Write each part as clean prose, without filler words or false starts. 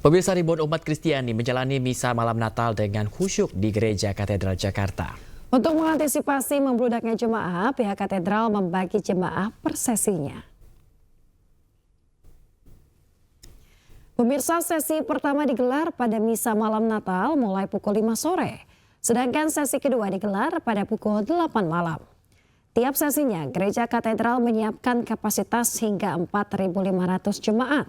Pemirsa, ribuan umat Kristiani menjalani misa malam Natal dengan khusyuk di Gereja Katedral Jakarta. Untuk mengantisipasi membludaknya jemaah, pihak katedral membagi jemaah per sesinya. Pemirsa, sesi pertama digelar pada misa malam Natal mulai pukul 5 sore. Sedangkan sesi kedua digelar pada pukul 8 malam. Tiap sesinya, Gereja Katedral menyiapkan kapasitas hingga 4.500 jemaat.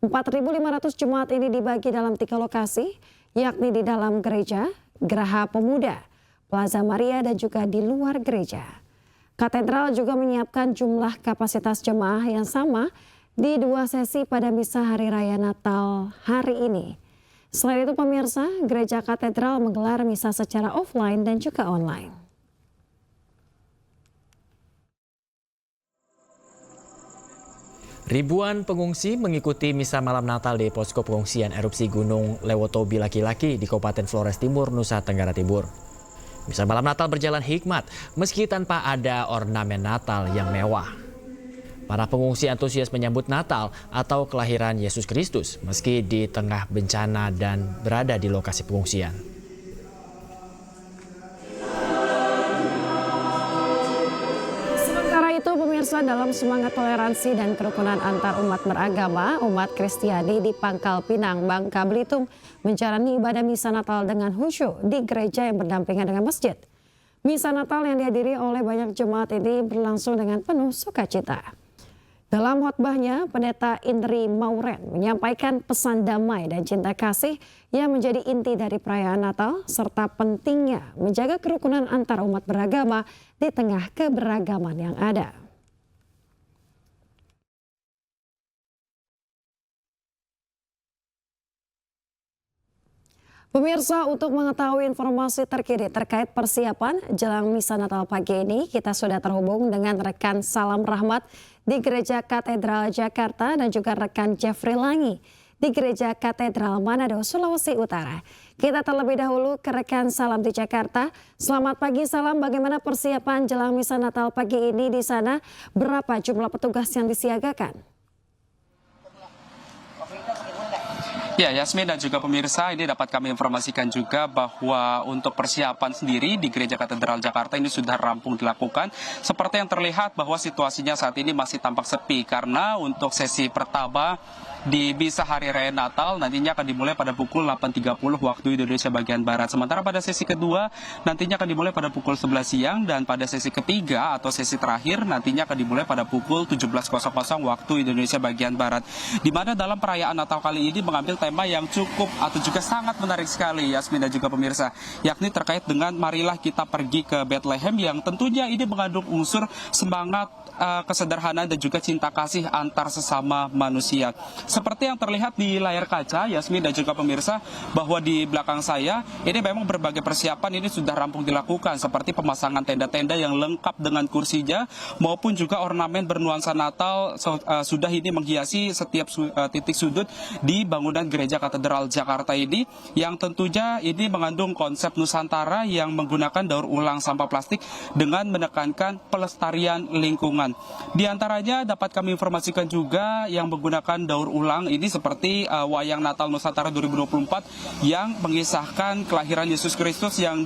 4.500 jemaat ini dibagi dalam 3 lokasi, yakni di dalam gereja, Geraha Pemuda, Plaza Maria, dan juga di luar gereja. Katedral juga menyiapkan jumlah kapasitas jemaah yang sama di 2 sesi pada misa Hari Raya Natal hari ini. Selain itu, pemirsa, Gereja Katedral menggelar misa secara offline dan juga online. Ribuan pengungsi mengikuti misa malam Natal di posko pengungsian erupsi Gunung Lewotobi Laki-Laki di Kabupaten Flores Timur, Nusa Tenggara Timur. Misa malam Natal berjalan hikmat meski tanpa ada ornamen Natal yang mewah. Para pengungsi antusias menyambut Natal atau kelahiran Yesus Kristus meski di tengah bencana dan berada di lokasi pengungsian. Pemirsa, dalam semangat toleransi dan kerukunan antar umat beragama, umat Kristiani di Pangkal Pinang, Bangka Belitung menjalani ibadah misa Natal dengan khusyuk di gereja yang berdampingan dengan masjid. Misa Natal yang dihadiri oleh banyak jemaat ini berlangsung dengan penuh sukacita. Dalam khotbahnya, Pendeta Indri Mauren menyampaikan pesan damai dan cinta kasih yang menjadi inti dari perayaan Natal, serta pentingnya menjaga kerukunan antar umat beragama di tengah keberagaman yang ada. Pemirsa, untuk mengetahui informasi terkini terkait persiapan jelang misa Natal pagi ini, kita sudah terhubung dengan rekan Salam Rahmat di Gereja Katedral Jakarta dan juga rekan Jeffrey Langi di Gereja Katedral Manado, Sulawesi Utara. Kita terlebih dahulu ke rekan Salam di Jakarta. Selamat pagi Salam, bagaimana persiapan jelang misa Natal pagi ini di sana? Berapa jumlah petugas yang disiagakan? Ya, Yasmin dan juga pemirsa, ini dapat kami informasikan juga bahwa untuk persiapan sendiri di Gereja Katedral Jakarta ini sudah rampung dilakukan. Seperti yang terlihat bahwa situasinya saat ini masih tampak sepi karena untuk sesi pertama di misa Hari Raya Natal nantinya akan dimulai pada pukul 8.30 waktu Indonesia bagian Barat. Sementara pada sesi kedua nantinya akan dimulai pada pukul 11 siang dan pada sesi ketiga atau sesi terakhir nantinya akan dimulai pada pukul 17.00 waktu Indonesia bagian Barat. Di mana dalam perayaan Natal kali ini mengambil tema yang cukup atau juga sangat menarik sekali, Yasmin dan juga pemirsa, yakni terkait dengan marilah kita pergi ke Bethlehem, yang tentunya ini mengandung unsur semangat kesederhanaan dan juga cinta kasih antar sesama manusia. Seperti yang terlihat di layar kaca, Yasmin dan juga pemirsa, bahwa di belakang saya ini memang berbagai persiapan ini sudah rampung dilakukan, seperti pemasangan tenda-tenda yang lengkap dengan kursinya maupun juga ornamen bernuansa Natal sudah ini menghiasi setiap titik sudut di bangunan Gereja Katedral Jakarta ini, yang tentunya ini mengandung konsep Nusantara yang menggunakan daur ulang sampah plastik dengan menekankan pelestarian lingkungan. Di antaranya dapat kami informasikan juga yang menggunakan daur ulang ini seperti wayang Natal Nusantara 2024 yang mengisahkan kelahiran Yesus Kristus yang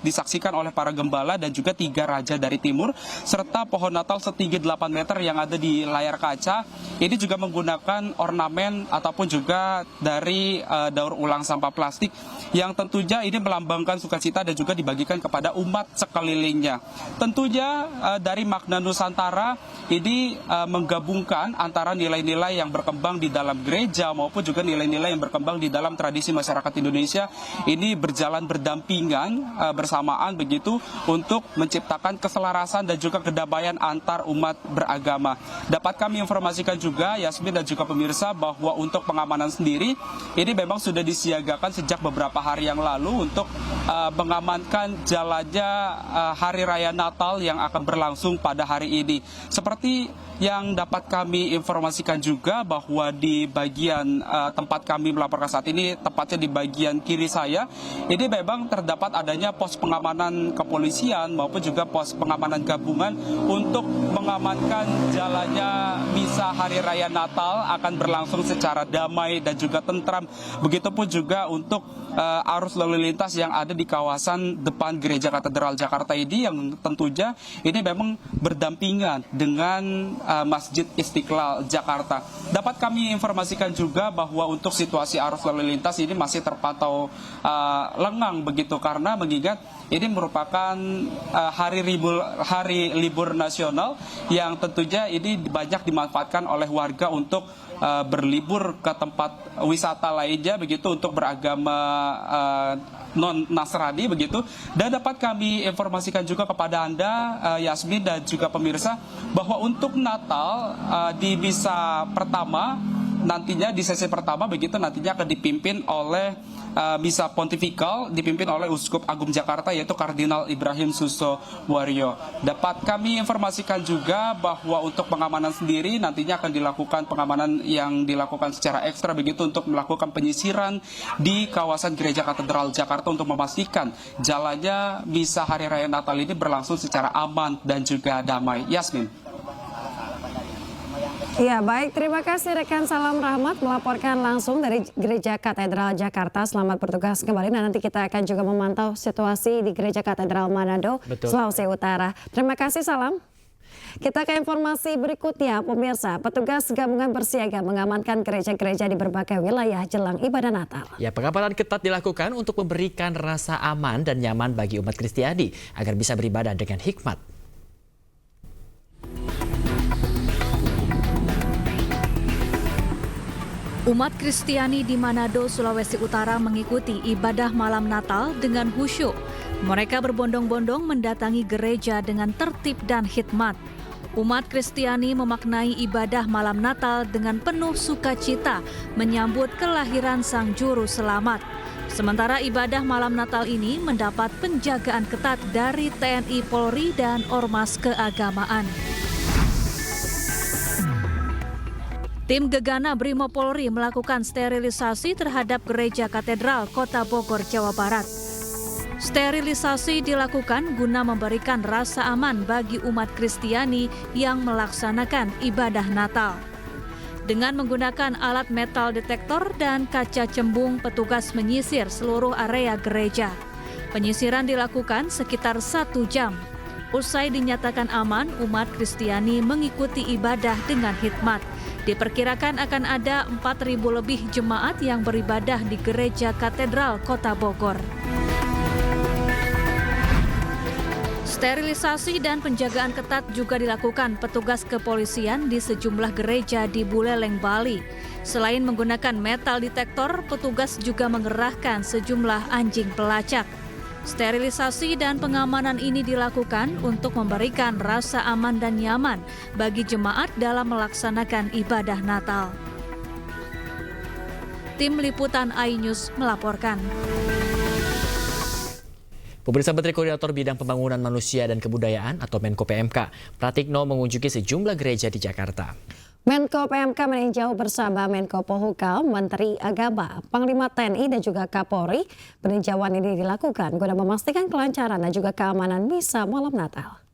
disaksikan oleh para gembala dan juga 3 raja dari timur, serta pohon Natal setinggi 8 meter yang ada di layar kaca. Ini juga menggunakan ornamen ataupun juga dari daur ulang sampah plastik yang tentunya ini melambangkan sukacita dan juga dibagikan kepada umat sekelilingnya. Tentunya dari makna Nusantara ini menggabungkan antara nilai-nilai yang berkembang di dalam gereja maupun juga nilai-nilai yang berkembang di dalam tradisi masyarakat Indonesia ini berjalan berdampingan bersamaan begitu untuk menciptakan keselarasan dan juga kedamaian antar umat beragama. Dapat kami informasikan juga, Yasmin dan juga pemirsa, bahwa untuk pengamanan sendiri ini memang sudah disiagakan sejak beberapa hari yang lalu untuk mengamankan jalannya Hari Raya Natal yang akan berlangsung pada hari ini. Seperti yang dapat kami informasikan juga bahwa bahwa di bagian tempat kami melaporkan saat ini, tepatnya di bagian kiri saya, ini memang terdapat adanya pos pengamanan kepolisian maupun juga pos pengamanan gabungan untuk mengamankan jalannya misa Hari Raya Natal akan berlangsung secara damai dan juga tentram. Begitupun juga untuk arus lalu lintas yang ada di kawasan depan Gereja Katedral Jakarta ini, yang tentunya ini memang berdampingan dengan Masjid Istiqlal Jakarta. Dapat kami informasikan juga bahwa untuk situasi arus lalu lintas ini masih terpantau lengang begitu, karena mengingat ini merupakan hari libur nasional yang tentunya ini banyak dimanfaatkan oleh warga untuk berlibur ke tempat wisata lainnya begitu, untuk beragama non Nasrani begitu. Dan dapat kami informasikan juga kepada Anda, Yasmin dan juga pemirsa, bahwa untuk Natal di misa pertama nantinya, di sesi pertama begitu, nantinya akan dipimpin oleh misa pontifikal dipimpin oleh Uskup Agung Jakarta, yaitu Kardinal Ibrahim Susowaryo. Dapat kami informasikan juga bahwa untuk pengamanan sendiri nantinya akan dilakukan pengamanan yang dilakukan secara ekstra begitu, untuk melakukan penyisiran di kawasan Gereja Katedral Jakarta untuk memastikan jalannya misa Hari Raya Natal ini berlangsung secara aman dan juga damai. Yasmin. Ya, baik, terima kasih rekan Salam Rahmat melaporkan langsung dari Gereja Katedral Jakarta. Selamat bertugas kembali. Nah, nanti kita akan juga memantau situasi di Gereja Katedral Manado, Sulawesi Utara. Terima kasih, Salam. Kita ke informasi berikutnya, pemirsa. Petugas gabungan bersiaga mengamankan gereja-gereja di berbagai wilayah jelang ibadah Natal. Ya, pengamanan ketat dilakukan untuk memberikan rasa aman dan nyaman bagi umat Kristiani agar bisa beribadah dengan hikmat. Umat Kristiani di Manado, Sulawesi Utara mengikuti ibadah malam Natal dengan khusyuk. Mereka berbondong-bondong mendatangi gereja dengan tertib dan hikmat. Umat Kristiani memaknai ibadah malam Natal dengan penuh sukacita menyambut kelahiran Sang Juru Selamat. Sementara ibadah malam Natal ini mendapat penjagaan ketat dari TNI Polri dan Ormas Keagamaan. Tim Gegana Brimob Polri melakukan sterilisasi terhadap Gereja Katedral Kota Bogor, Jawa Barat. Sterilisasi dilakukan guna memberikan rasa aman bagi umat Kristiani yang melaksanakan ibadah Natal. Dengan menggunakan alat metal detektor dan kaca cembung, petugas menyisir seluruh area gereja. Penyisiran dilakukan sekitar 1 jam. Usai dinyatakan aman, umat Kristiani mengikuti ibadah dengan hikmat. Diperkirakan akan ada 4.000 lebih jemaat yang beribadah di Gereja Katedral Kota Bogor. Sterilisasi dan penjagaan ketat juga dilakukan petugas kepolisian di sejumlah gereja di Buleleng, Bali. Selain menggunakan metal detektor, petugas juga mengerahkan sejumlah anjing pelacak. Sterilisasi dan pengamanan ini dilakukan untuk memberikan rasa aman dan nyaman bagi jemaat dalam melaksanakan ibadah Natal. Tim Liputan iNews melaporkan. Pemirsa, Menteri Koordinator Bidang Pembangunan Manusia dan Kebudayaan atau Menko PMK, Pratikno mengunjungi sejumlah gereja di Jakarta. Menko PMK meninjau bersama Menko Polhukam, Menteri Agama, Panglima TNI dan juga Kapolri. Peninjauan ini dilakukan guna memastikan kelancaran dan juga keamanan misa malam Natal.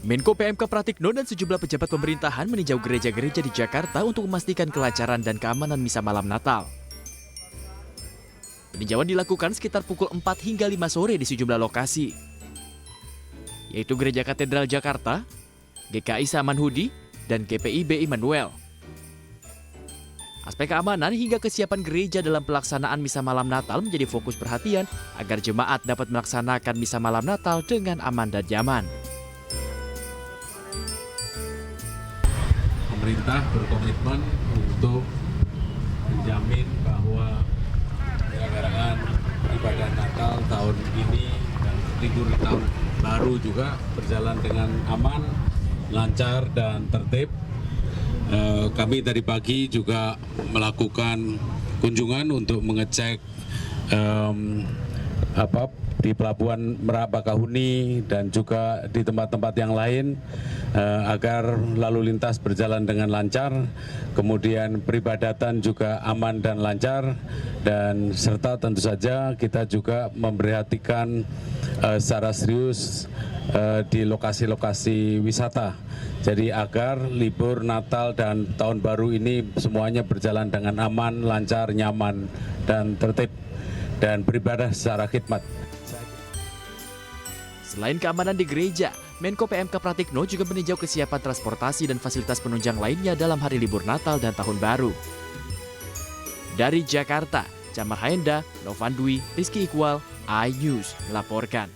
Menko PMK Pratikno dan sejumlah pejabat pemerintahan meninjau gereja-gereja di Jakarta untuk memastikan kelancaran dan keamanan misa malam Natal. Peninjauan dilakukan sekitar pukul 4 hingga 5 sore di sejumlah lokasi, yaitu Gereja Katedral Jakarta, GKI Samanhudi, dan GPIB Immanuel. Aspek keamanan hingga kesiapan gereja dalam pelaksanaan misa malam Natal menjadi fokus perhatian agar jemaat dapat melaksanakan misa malam Natal dengan aman dan nyaman. Pemerintah berkomitmen untuk menjamin bahwa penyelenggaraan ibadah Natal tahun ini dan libur tahun baru juga berjalan dengan aman, lancar dan tertib. Kami tadi pagi juga melakukan kunjungan untuk mengecek di Pelabuhan Merak Bakahuni dan juga di tempat-tempat yang lain agar lalu lintas berjalan dengan lancar, kemudian peribadatan juga aman dan lancar, dan serta tentu saja kita juga memperhatikan secara serius di lokasi-lokasi wisata. Jadi agar libur Natal dan Tahun Baru ini semuanya berjalan dengan aman, lancar, nyaman, dan tertib, dan beribadah secara khidmat. Selain keamanan di gereja, Menko PMK Pratikno juga meninjau kesiapan transportasi dan fasilitas penunjang lainnya dalam hari libur Natal dan Tahun Baru. Dari Jakarta, Camar Haenda, Novan Dwi, Rizky Iqbal, iNews melaporkan.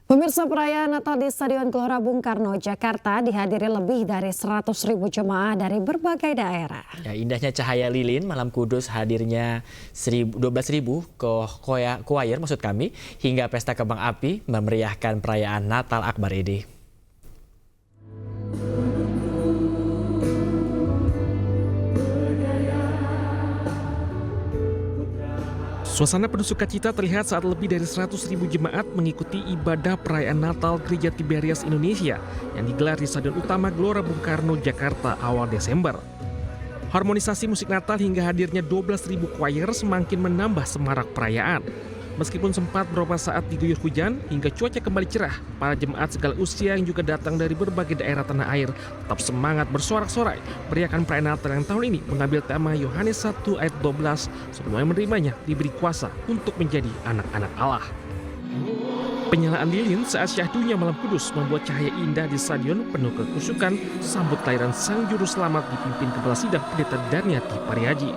Pemirsa, perayaan Natal di Stadion Gelora Bung Karno, Jakarta dihadiri lebih dari 100.000 jemaah dari berbagai daerah. Ya, indahnya cahaya lilin malam kudus, hadirnya 12.000 choir maksud kami, hingga pesta kembang api memeriahkan perayaan Natal Akbar ini. Suasana penuh sukacita terlihat saat lebih dari 100.000 jemaat mengikuti ibadah perayaan Natal Gereja Tiberias Indonesia yang digelar di Stadion Utama Gelora Bung Karno, Jakarta awal Desember. Harmonisasi musik Natal hingga hadirnya 12.000 choir semakin menambah semarak perayaan. Meskipun sempat beberapa saat diguyur hujan hingga cuaca kembali cerah, para jemaat segala usia yang juga datang dari berbagai daerah tanah air tetap semangat bersorak-sorai meriahkan perayaan Natal yang tahun ini mengambil tema Yohanes 1 ayat 12 sebelum menerimanya diberi kuasa untuk menjadi anak-anak Allah. Penyalaan lilin saat syahdunya malam kudus membuat cahaya indah di stadion penuh kekusukan sambut kelahiran Sang Juru Selamat dipimpin Kepala Sidang Pendeta Darniati Parihaji.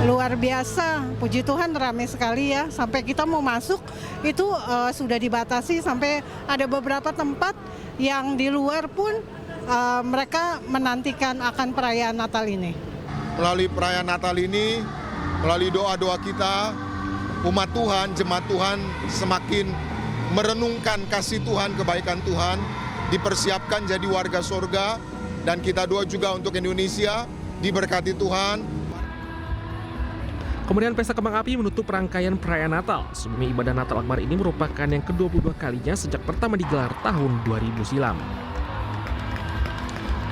Luar biasa, puji Tuhan ramai sekali ya. Sampai kita mau masuk itu sudah dibatasi, sampai ada beberapa tempat yang di luar pun mereka menantikan akan perayaan Natal ini. Melalui perayaan Natal ini, melalui doa-doa kita, umat Tuhan, jemaat Tuhan semakin merenungkan kasih Tuhan, kebaikan Tuhan, dipersiapkan jadi warga surga, dan kita doa juga untuk Indonesia, diberkati Tuhan. Kemudian pesta kembang api menutup rangkaian perayaan Natal. Sebelumnya ibadah Natal Akbar ini merupakan yang ke-22 kalinya sejak pertama digelar tahun 2000 silam.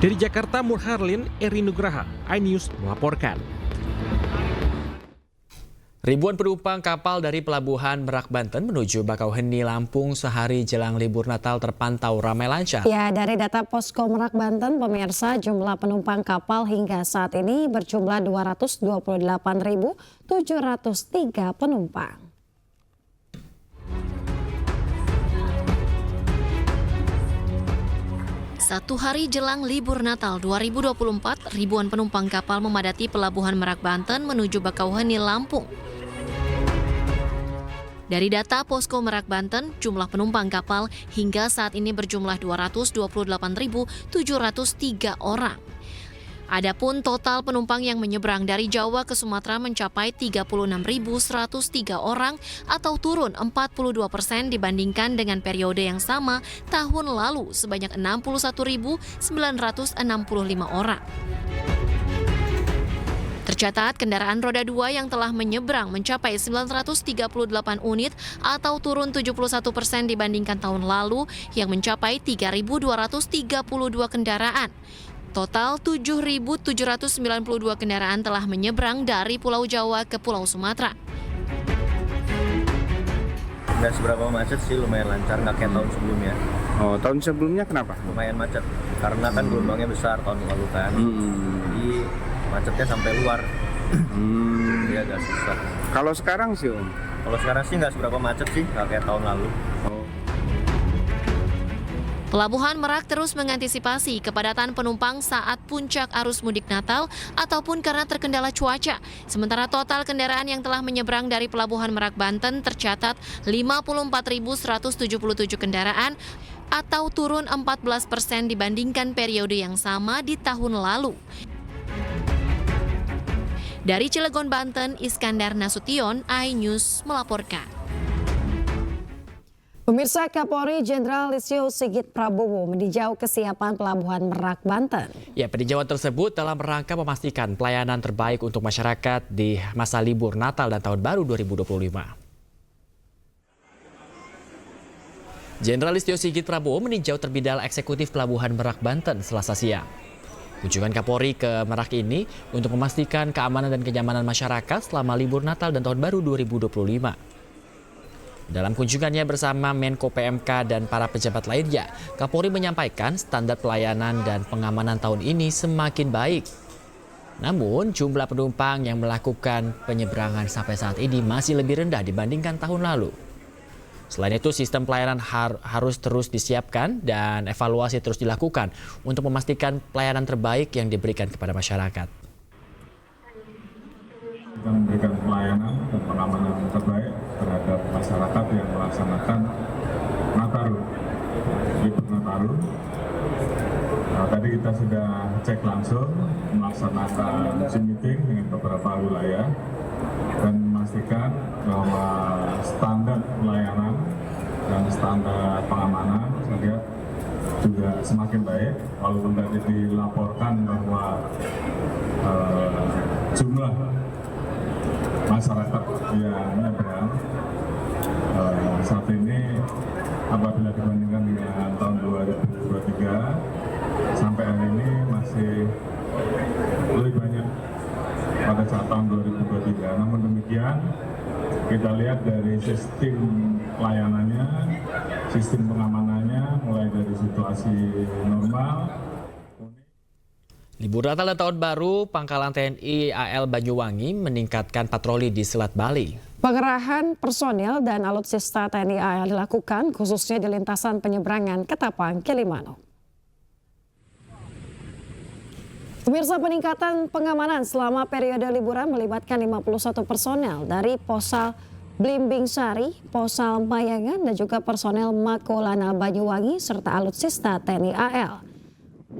Dari Jakarta, Murharlin, Eri Nugraha, iNews melaporkan. Ribuan penumpang kapal dari Pelabuhan Merak Banten menuju Bakauheni, Lampung sehari jelang libur Natal terpantau ramai lancar. Ya, dari data Posko Merak Banten, pemirsa, jumlah penumpang kapal hingga saat ini berjumlah 228.703 penumpang. Satu hari jelang libur Natal 2024, ribuan penumpang kapal memadati Pelabuhan Merak Banten menuju Bakauheni, Lampung. Dari data Posko Merak Banten, jumlah penumpang kapal hingga saat ini berjumlah 228.703 orang. Adapun total penumpang yang menyeberang dari Jawa ke Sumatera mencapai 36.103 orang atau turun 42% dibandingkan dengan periode yang sama tahun lalu sebanyak 61.965 orang. Tercatat kendaraan roda 2 yang telah menyeberang mencapai 938 unit atau turun 71% dibandingkan tahun lalu yang mencapai 3.232 kendaraan. Total 7.792 kendaraan telah menyeberang dari Pulau Jawa ke Pulau Sumatera. Nggak seberapa macet sih, lumayan lancar, nggak kayak tahun sebelumnya. Oh, tahun sebelumnya kenapa? Lumayan macet, karena kan gelombangnya besar tahun lalu kan. Jadi macetnya sampai luar. Jadi agak susah. Kalau sekarang sih Om? Kalau sekarang sih nggak seberapa macet sih, nggak kayak tahun lalu. Pelabuhan Merak terus mengantisipasi kepadatan penumpang saat puncak arus mudik Natal ataupun karena terkendala cuaca. Sementara total kendaraan yang telah menyeberang dari Pelabuhan Merak Banten tercatat 54.177 kendaraan atau turun 14% dibandingkan periode yang sama di tahun lalu. Dari Cilegon, Banten, Iskandar Nasution, iNews melaporkan. Pemirsa, Kapolri Jenderal Listio Sigit Prabowo meninjau kesiapan Pelabuhan Merak Banten. Ya, peninjauan tersebut dalam rangka memastikan pelayanan terbaik untuk masyarakat di masa libur Natal dan Tahun Baru 2025. Jenderal Listio Sigit Prabowo meninjau terminal eksekutif Pelabuhan Merak, Banten Selasa siang. Kunjungan Kapolri ke Merak ini untuk memastikan keamanan dan kenyamanan masyarakat selama libur Natal dan Tahun Baru 2025. Dalam kunjungannya bersama Menko PMK dan para pejabat lainnya, Kapolri menyampaikan standar pelayanan dan pengamanan tahun ini semakin baik. Namun, jumlah penumpang yang melakukan penyeberangan sampai saat ini masih lebih rendah dibandingkan tahun lalu. Selain itu, sistem pelayanan harus terus disiapkan dan evaluasi terus dilakukan untuk memastikan pelayanan terbaik yang diberikan kepada masyarakat. Kita memberikan pelayanan dan pengamanan terbaik terhadap masyarakat yang melaksanakan Nataru, libur Nataru. Tadi kita sudah cek langsung melaksanakan Zoom meeting dengan beberapa wilayah dan memastikan bahwa standar pelayanan dan standar pengamanan saya juga semakin baik. Walaupun tadi dilaporkan bahwa jumlah masyarakat yang menyeberang saat ini apabila dibandingkan dengan tahun 2023 sampai hari ini masih lebih banyak pada saat tahun 2023. Namun demikian, kita lihat dari sistem pelayanannya, sistem pengamanannya, mulai dari situasi normal. Libur Natal dan Tahun Baru, Pangkalan TNI AL Banyuwangi meningkatkan patroli di Selat Bali. Pengerahan personil dan alutsista TNI AL dilakukan khususnya di lintasan penyeberangan Ketapang, Kilimano. Pemirsa, peningkatan pengamanan selama periode liburan melibatkan 51 personel dari Posal Blimbing Sari, Posal Mayangan, dan juga personel Makolana Banyuwangi serta alutsista TNI AL.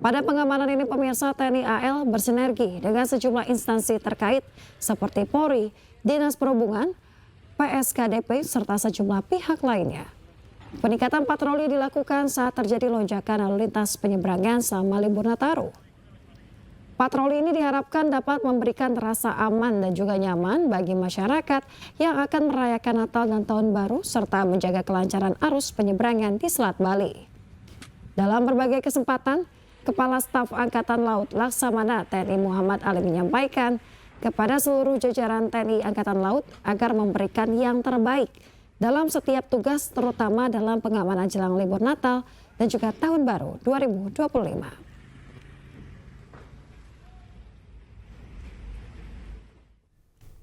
Pada pengamanan ini, pemirsa, TNI AL bersinergi dengan sejumlah instansi terkait seperti Polri, Dinas Perhubungan, PSKDP, serta sejumlah pihak lainnya. Peningkatan patroli dilakukan saat terjadi lonjakan lalu lintas penyeberangan selama libur Nataru. Patroli ini diharapkan dapat memberikan rasa aman dan juga nyaman bagi masyarakat yang akan merayakan Natal dan Tahun Baru serta menjaga kelancaran arus penyeberangan di Selat Bali. Dalam berbagai kesempatan, Kepala Staf Angkatan Laut Laksamana TNI Muhammad Ali menyampaikan kepada seluruh jajaran TNI Angkatan Laut agar memberikan yang terbaik dalam setiap tugas, terutama dalam pengamanan jelang libur Natal dan juga Tahun Baru 2025.